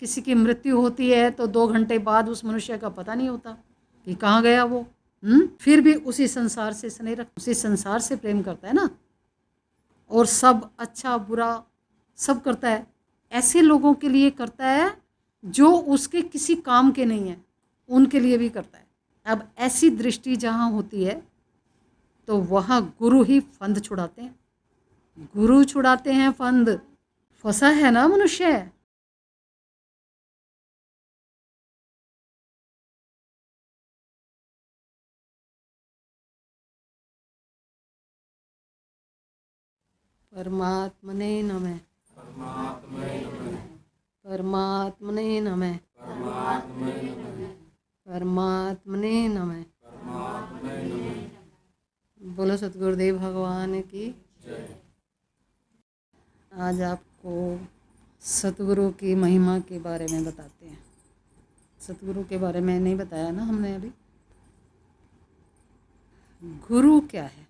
किसी की मृत्यु होती है तो 2 घंटे बाद उस मनुष्य का पता नहीं होता कि कहाँ गया वो। फिर भी उसी संसार से स्नेह रख, उसी संसार से प्रेम करता है ना, और सब अच्छा बुरा सब करता है। ऐसे लोगों के लिए करता है जो उसके किसी काम के नहीं है, उनके लिए भी करता है। अब ऐसी दृष्टि जहाँ होती है तो वहाँ गुरु ही फंद छुड़ाते हैं, गुरु छुड़ाते हैं फंद। फंसा है ना मनुष्य। परमात्मने नमः। परमात्मने नमः। परमात्मने नमः। बोलो सतगुरुदेव भगवान की। आज आपको सतगुरु की महिमा के बारे में बताते हैं। सतगुरु के बारे में नहीं बताया ना हमने अभी। गुरु क्या है?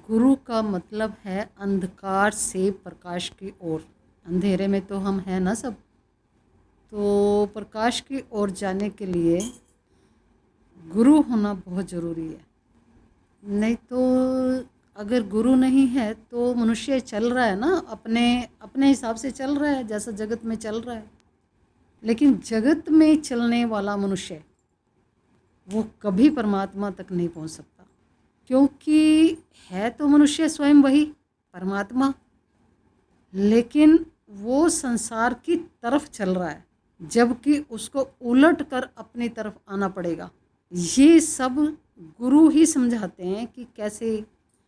गुरु का मतलब है अंधकार से प्रकाश की ओर। अंधेरे में तो हम हैं ना सब, तो प्रकाश की ओर जाने के लिए गुरु होना बहुत ज़रूरी है। नहीं तो अगर गुरु नहीं है तो मनुष्य चल रहा है ना, अपने अपने हिसाब से चल रहा है, जैसा जगत में चल रहा है। लेकिन जगत में चलने वाला मनुष्य वो कभी परमात्मा तक नहीं पहुंच सकता, क्योंकि है तो मनुष्य स्वयं वही परमात्मा, लेकिन वो संसार की तरफ चल रहा है, जबकि उसको उलट कर अपनी तरफ आना पड़ेगा। ये सब गुरु ही समझाते हैं कि कैसे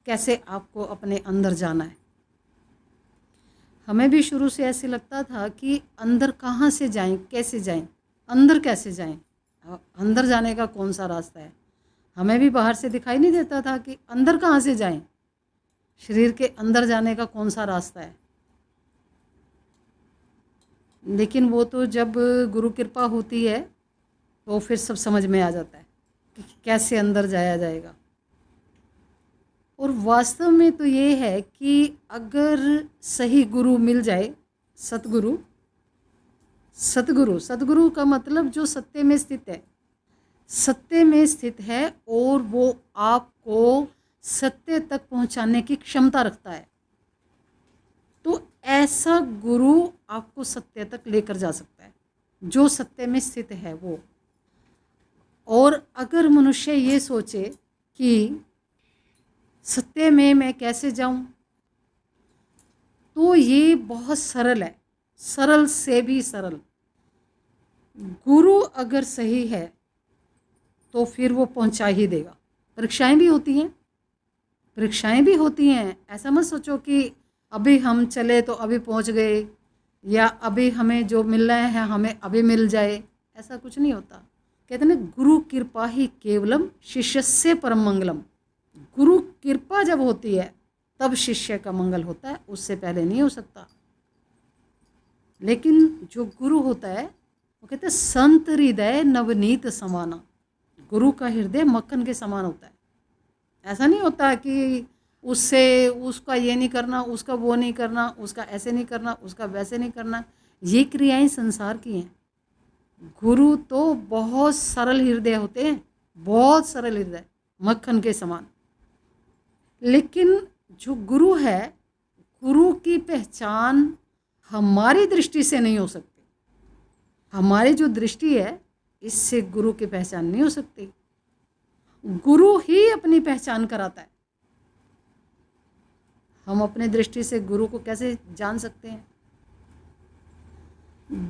कैसे आपको अपने अंदर जाना है। हमें भी शुरू से ऐसे लगता था कि अंदर कहाँ से जाएं, कैसे जाएं, अंदर कैसे जाएं, अंदर जाने का कौन सा रास्ता है। हमें भी बाहर से दिखाई नहीं देता था कि अंदर कहाँ से जाएं, शरीर के अंदर जाने का कौन सा रास्ता है। लेकिन वो तो जब गुरु कृपा होती है तो फिर सब समझ में आ जाता है कि कैसे अंदर जाया जाएगा। और वास्तव में तो ये है कि अगर सही गुरु मिल जाए, सतगुरु, सतगुरु, सतगुरु का मतलब जो सत्य में स्थित है, सत्य में स्थित है और वो आपको सत्य तक पहुंचाने की क्षमता रखता है, तो ऐसा गुरु आपको सत्य तक लेकर जा सकता है, जो सत्य में स्थित है वो। और अगर मनुष्य ये सोचे कि सत्य में मैं कैसे जाऊं, तो ये बहुत सरल है, सरल से भी सरल। गुरु अगर सही है तो फिर वो पहुंचा ही देगा। परीक्षाएं भी होती हैं, परीक्षाएं भी होती हैं। ऐसा मत सोचो कि अभी हम चले तो अभी पहुंच गए, या अभी हमें जो मिल रहे हैं हमें अभी मिल जाए, ऐसा कुछ नहीं होता। कहते हैं गुरु कृपा ही केवलम शिष्यस्य परम मंगलम। गुरु कृपा जब होती है तब शिष्य का मंगल होता है, उससे पहले नहीं हो सकता। लेकिन जो गुरु होता है वो कहते हैं संत हृदय नवनीत समाना। गुरु का हृदय मक्खन के समान होता है। ऐसा नहीं होता कि उससे उसका ये नहीं करना, उसका वो नहीं करना, उसका ऐसे नहीं करना, उसका वैसे नहीं करना। ये क्रियाएं संसार की हैं। गुरु तो बहुत सरल हृदय होते हैं, बहुत सरल हृदय, मक्खन के समान। लेकिन जो गुरु है, गुरु की पहचान हमारी दृष्टि से नहीं हो सकती। हमारी जो दृष्टि है इससे गुरु की पहचान नहीं हो सकती। गुरु ही अपनी पहचान कराता है। हम अपने दृष्टि से गुरु को कैसे जान सकते हैं?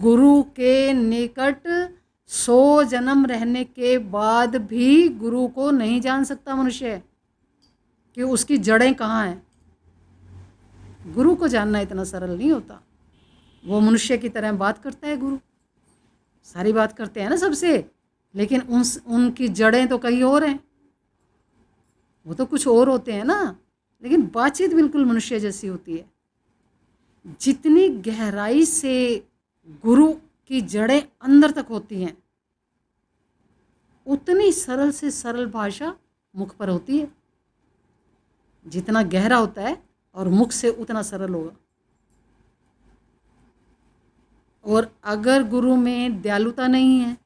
गुरु के निकट 100 जन्म रहने के बाद भी गुरु को नहीं जान सकता मनुष्य कि उसकी जड़ें कहाँ हैं। गुरु को जानना इतना सरल नहीं होता। वो मनुष्य की तरह बात करता है गुरु, सारी बात करते हैं ना सबसे, लेकिन उनकी जड़ें तो कहीं और हैं, वो तो कुछ और होते हैं ना। लेकिन बातचीत बिल्कुल मनुष्य जैसी होती है। जितनी गहराई से गुरु की जड़ें अंदर तक होती हैं, उतनी सरल से सरल भाषा मुख पर होती है। जितना गहरा होता है और मुख से उतना सरल होगा। और अगर गुरु में दयालुता नहीं है,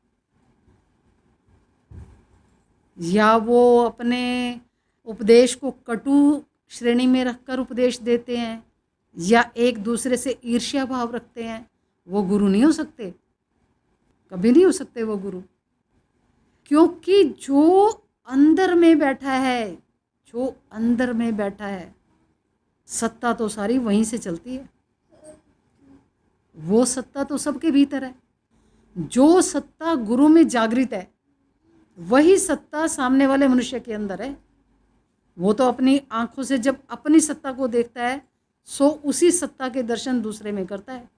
या वो अपने उपदेश को कटु श्रेणी में रखकर उपदेश देते हैं, या एक दूसरे से ईर्ष्या भाव रखते हैं, वो गुरु नहीं हो सकते, कभी नहीं हो सकते वो गुरु। क्योंकि जो अंदर में बैठा है, जो अंदर में बैठा है, सत्ता तो सारी वहीं से चलती है। वो सत्ता तो सबके भीतर है। जो सत्ता गुरु में जागृत है, वही सत्ता सामने वाले मनुष्य के अंदर है। वो तो अपनी आंखों से जब अपनी सत्ता को देखता है, सो उसी सत्ता के दर्शन दूसरे में करता है।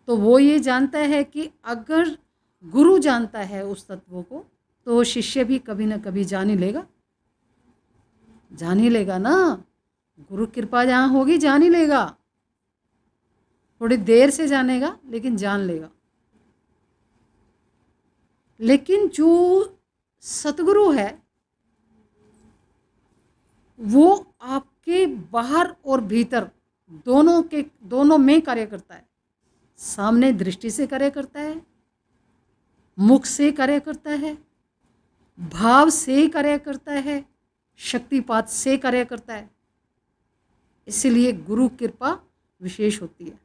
तो वो ये जानता है कि अगर गुरु जानता है उस तत्व को, तो शिष्य भी कभी ना कभी जान ही लेगा, जान ही लेगा ना। गुरु कृपा जहाँ होगी जान ही लेगा, थोड़ी देर से जानेगा लेकिन जान लेगा। लेकिन जो सतगुरु है वो आपके बाहर और भीतर दोनों में कार्य करता है। सामने दृष्टि से कार्य करता है, मुख से कार्य करता है, भाव से कार्य करता है, शक्तिपात से कार्य करता है। इसलिए गुरु कृपा विशेष होती है।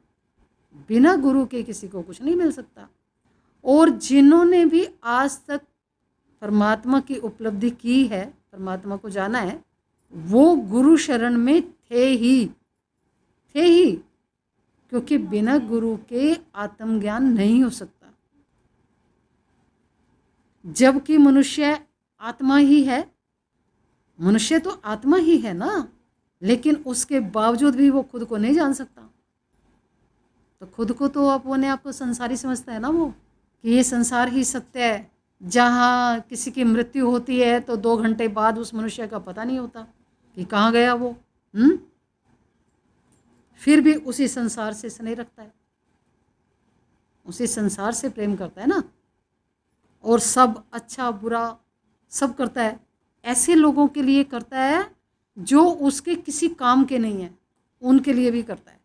बिना गुरु के किसी को कुछ नहीं मिल सकता। और जिन्होंने भी आज तक परमात्मा की उपलब्धि की है, परमात्मा को जाना है, वो गुरु शरण में थे ही, क्योंकि बिना गुरु के आत्मज्ञान नहीं हो सकता। जबकि मनुष्य आत्मा ही है, मनुष्य तो आत्मा ही है ना, लेकिन उसके बावजूद भी वो खुद को नहीं जान सकता। तो खुद को तो अपने आप को संसारी समझता है ना वो, कि ये संसार ही सत्य है। जहाँ किसी की मृत्यु होती है तो 2 घंटे बाद उस मनुष्य का पता नहीं होता कि कहाँ गया वो। फिर भी उसी संसार से स्नेह रखता है, उसी संसार से प्रेम करता है ना, और सब अच्छा बुरा सब करता है। ऐसे लोगों के लिए करता है जो उसके किसी काम के नहीं है, उनके लिए भी करता है।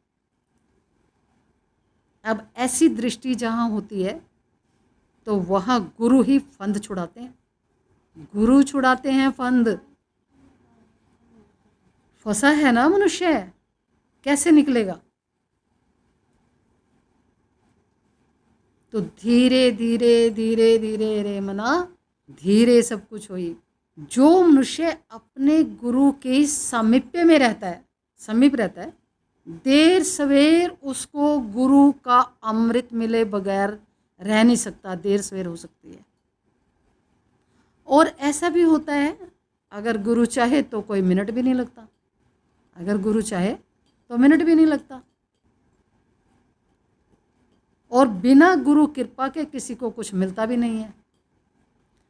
अब ऐसी दृष्टि जहाँ होती है तो वहाँ गुरु ही फंद छुड़ाते हैं, गुरु छुड़ाते हैं फंद। फंसा है ना मनुष्य, कैसे निकलेगा? तो धीरे धीरे धीरे धीरे रे मना धीरे सब कुछ होई। जो मनुष्य अपने गुरु के सामीप्य में रहता है, समीप रहता है, देर सवेर उसको गुरु का अमृत मिले बगैर रह नहीं सकता। देर सवेर हो सकती है। और ऐसा भी होता है, अगर गुरु चाहे तो कोई मिनट भी नहीं लगता, अगर गुरु चाहे तो मिनट भी नहीं लगता। और बिना गुरु कृपा के किसी को कुछ मिलता भी नहीं है।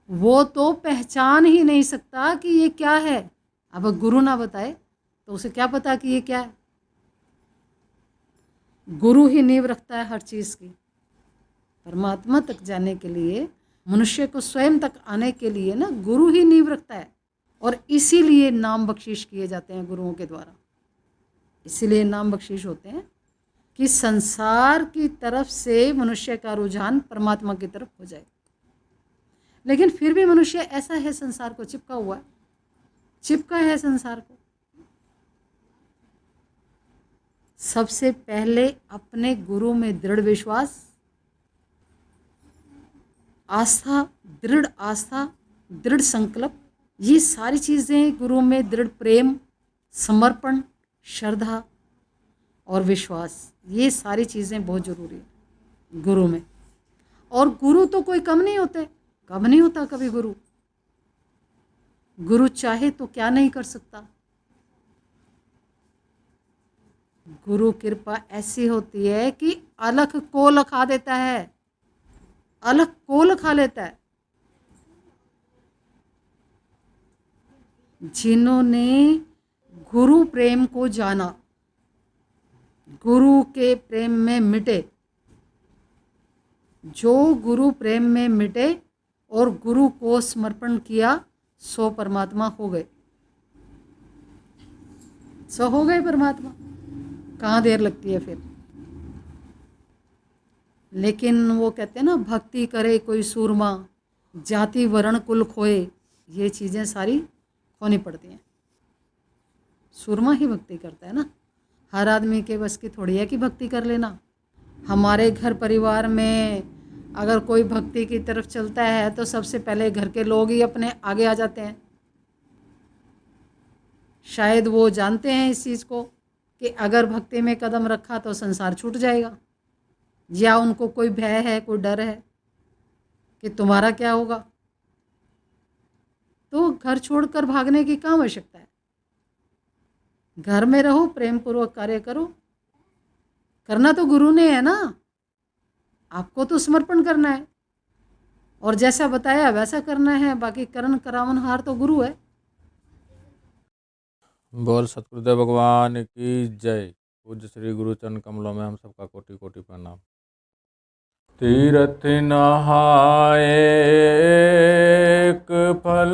वो तो पहचान ही नहीं सकता कि ये क्या है। अब गुरु ना बताए तो उसे क्या पता कि ये क्या है। गुरु ही नींव रखता है हर चीज़ की। परमात्मा तक जाने के लिए, मनुष्य को स्वयं तक आने के लिए ना, गुरु ही नींव रखता है। और इसीलिए नाम बख्शीश किए जाते हैं गुरुओं के द्वारा। इसीलिए नाम बख्शीश होते हैं कि संसार की तरफ से मनुष्य का रुझान परमात्मा की तरफ हो जाए। लेकिन फिर भी मनुष्य ऐसा है, संसार को चिपका हुआ है, चिपका है संसार को। सबसे पहले अपने गुरु में दृढ़ विश्वास, आस्था, दृढ़ आस्था, दृढ़ संकल्प, ये सारी चीज़ें गुरु में दृढ़ प्रेम, समर्पण, श्रद्धा और विश्वास, ये सारी चीज़ें बहुत ज़रूरी है गुरु में। और गुरु तो कोई कम नहीं होते, कम नहीं होता कभी गुरु। गुरु चाहे तो क्या नहीं कर सकता। गुरु कृपा ऐसी होती है कि अलख को लखा देता है, अलख को लखा लेता है। जिन्होंने गुरु प्रेम को जाना, गुरु के प्रेम में मिटे, जो गुरु प्रेम में मिटे और गुरु को समर्पण किया, सो परमात्मा हो गए, सो हो गए परमात्मा। कहाँ देर लगती है फिर। लेकिन वो कहते हैं ना, भक्ति करे कोई सूरमा, जाति वर्ण कुल खोए, ये चीज़ें सारी खोनी पड़ती हैं। सूरमा ही भक्ति करता है ना, हर आदमी के बस की थोड़ी है कि भक्ति कर लेना। हमारे घर परिवार में अगर कोई भक्ति की तरफ चलता है तो सबसे पहले घर के लोग ही अपने आगे आ जाते हैं। शायद वो जानते हैं इस चीज़ को कि अगर भक्ति में कदम रखा तो संसार छूट जाएगा, या उनको कोई भय है, कोई डर है कि तुम्हारा क्या होगा। तो घर छोड़कर भागने की क्या आवश्यकता है। घर में रहो, प्रेम पूर्वक कार्य करो। करना तो गुरु ने है ना, आपको तो समर्पण करना है और जैसा बताया वैसा करना है। बाकी करण करावनहार तो गुरु है। बोल सतगुरुदेव भगवान की जय। पूज्य श्री गुरुचरण कमलों में हम सबका कोटि कोटि प्रणाम। तीर्थ नहाए एक फल,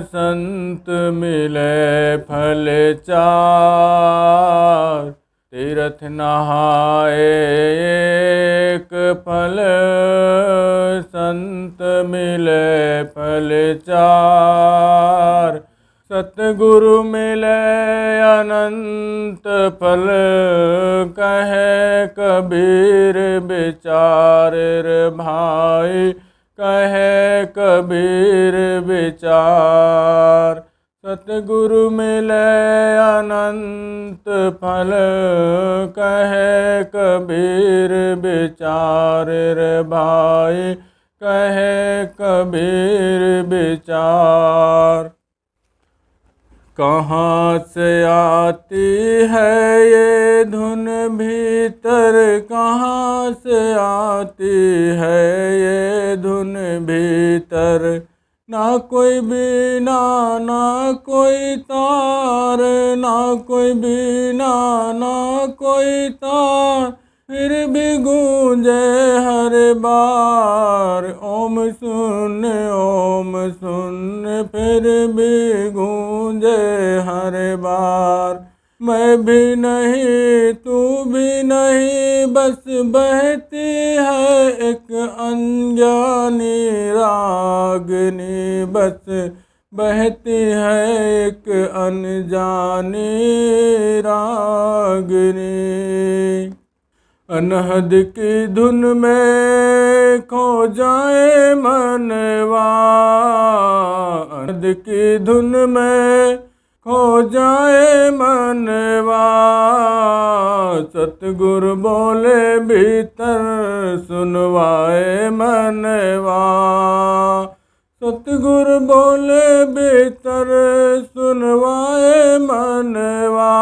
संत मिले फल चार। तीर्थ नहाए एक फल, संत मिले फल चार। सतगुरु मिले अनंत फल, कहे कबीर विचार रे भाई, कहे कबीर विचार। सतगुरु मिले अनंत फल, कहे कबीर विचार रे भाई, कहे कबीर विचार। कहाँ से आती है ये धुन भीतर, कहाँ से आती है ये धुन भीतर। ना कोई बीना ना कोई तार, ना कोई बीना ना कोई तार, फिर भी गूंजे हर बार। ओम शून्य ओम शून्य, फिर भी गूंजे हर बार। मैं भी नहीं तू भी नहीं, बस बहती है एक अनजानी रागनी, बस बहती है एक अनजानी रागनी। अनहद की धुन में खो जाए मनवा, अनहद की धुन में खो जाए मनवा। सतगुरु बोले भीतर सुनवाए मनवा, सतगुरु बोले भीतर सुनवाए मनवा।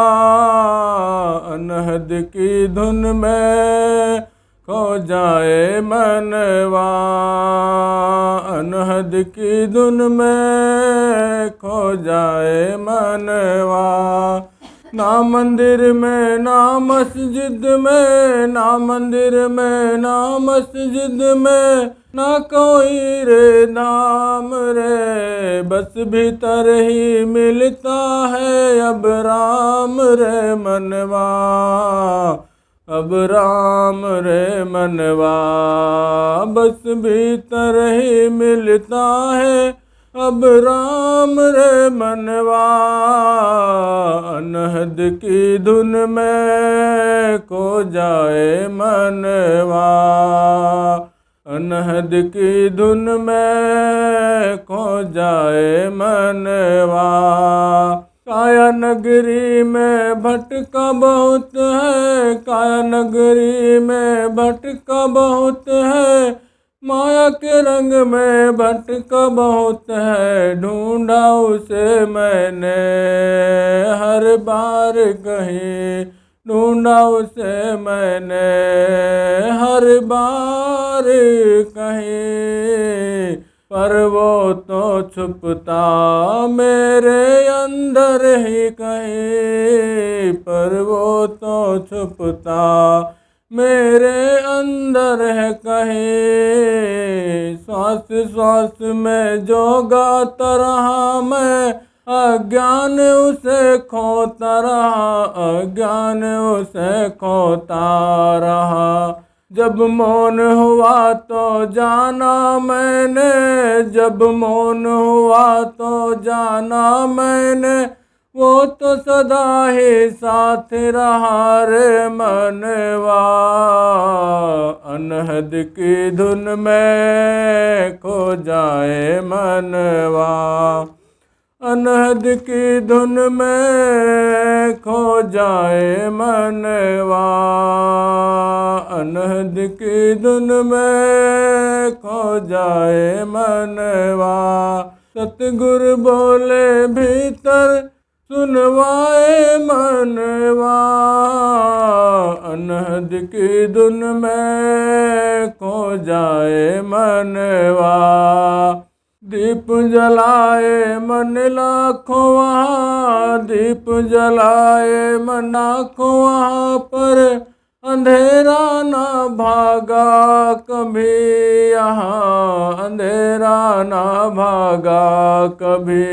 अनहद की धुन में खो जाए मनवा, अनहद की धुन में खो जाए मनवा। ना मंदिर में ना मस्जिद में, ना मंदिर में ना मस्जिद में, ना कोई रे धाम रे, बस भीतर ही मिलता है अब राम रे मनवा, अब राम रे मनवा। बस भीतर ही मिलता है अब राम रे मनवा। अनहद की धुन में खो जाए मनवा, अनहद की धुन में खो जाए मनवा। काया नगरी में भटका बहुत है, काया नगरी में भटका बहुत है, माया के रंग में भटका बहुत है। ढूंढा उसे मैंने हर बार कहीं, ढूंढा उसे मैंने हर बार कहीं, पर वो तो छुपता मेरे अंदर ही कहीं, पर वो तो छुपता मेरे अंदर है कहीं। श्वास श्वास में जो गाता रहा मैं, अज्ञान उसे खोता रहा, अज्ञान उसे खोता रहा। जब मौन हुआ तो जाना मैंने, जब मौन हुआ तो जाना मैंने, वो तो सदा ही साथ रहा रे मनवा। अनहद की धुन में खो जाए मनवा, अनहद की धुन में खो जाए मनवा, अनहद की धुन में खो जाए मनवा। सतगुरु बोले भीतर सुनवाए मनवा, अनहद की धुन में खो जाए मनवा। दीप जलाए मन लाखों वहाँ, दीप जलाए मन लाखों वहाँ पर, अंधेरा न भागा कभी यहाँ, अंधेरा न भागा कभी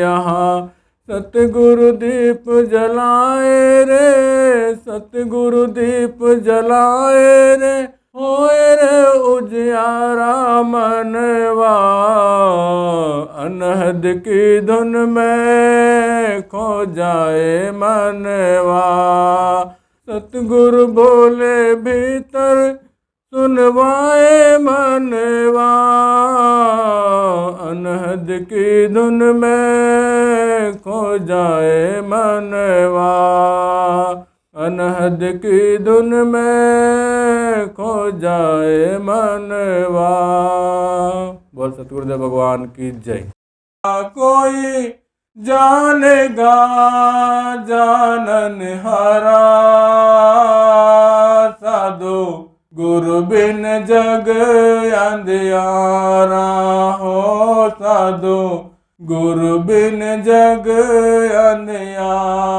यहाँ। सतगुरु दीप जलाए रे, सतगुरु दीप जलाए रे, होए रे उजियारा मनवा। अनहद की धुन में खो जाए मनवा। सतगुरु बोले भीतर सुनवाए मनवा, अनहद की धुन में खो जाए मनवा, अनहद की धुन में खो जाए मनवा। बोल सतगुरुदेव भगवान की जय। कोई जानेगा जानन हारा, साधु गुरु बिन जग अंधियारा हो, साधु गुरु बिन जग अंधियारा।